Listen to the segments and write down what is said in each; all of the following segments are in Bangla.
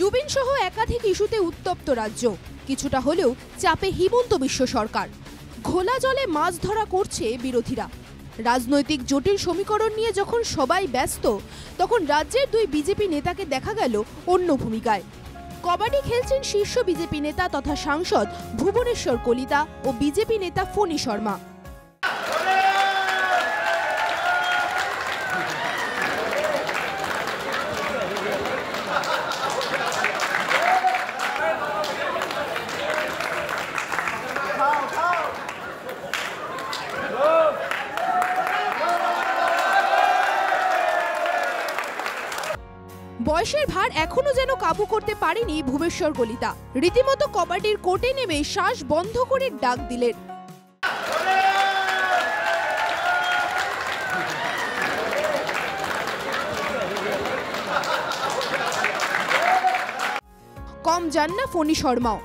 জুবিন সহ একাধিক ইস্যুতে উত্তপ্ত রাজ্য, কিছুটা হলেও চাপে হিমন্ত বিশ্ব সরকার। ঘোলা জলে মাছ ধরা করছে বিরোধীরা। রাজনৈতিক জটিল সমীকরণ নিয়ে যখন সবাই ব্যস্ত, তখন রাজ্যের দুই বিজেপি নেতাকে দেখা গেল অন্য ভূমিকায়। কবাডি খেলছেন শীর্ষ বিজেপি নেতা তথা সাংসদ ভুবনেশ্বর কলিতা ও বিজেপি নেতা ফণী শর্মা। বয়সের ভার এখনো যেন কাবু করতে পারেনি ভুবনেশ্বর কলিতা। রীতিমতো কবাডির কোর্টে নেমে শ্বাস বন্ধ করে ডাক দিলেন। কম যান না ফণী শর্মাও।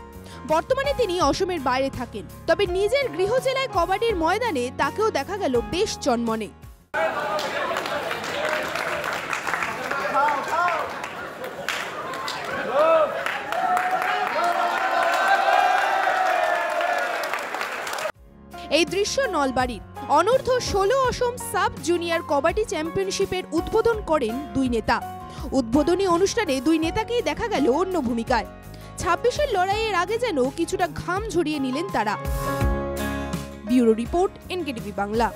বর্তমানে তিনি অসমের বাইরে থাকেন, তবে নিজের গৃহ জেলায় কবাডির ময়দানে তাকেও দেখা গেল বেশ চনমনে। এই দৃশ্য নলবাড়ির। অনূর্ধ্ব 16 অসম সাব জুনিয়র কবাডি চ্যাম্পিয়নশিপের উদ্বোধন করেন দুই নেতা। উদ্বোধনী অনুষ্ঠানে দুই নেতাকেই দেখা গেল অন্য ভূমিকায়। 26-এর লড়াইয়ের আগে যেন কিছুটা ঘাম ঝরিয়ে নিলেন তারা। Bureau report, NKTV Bangla.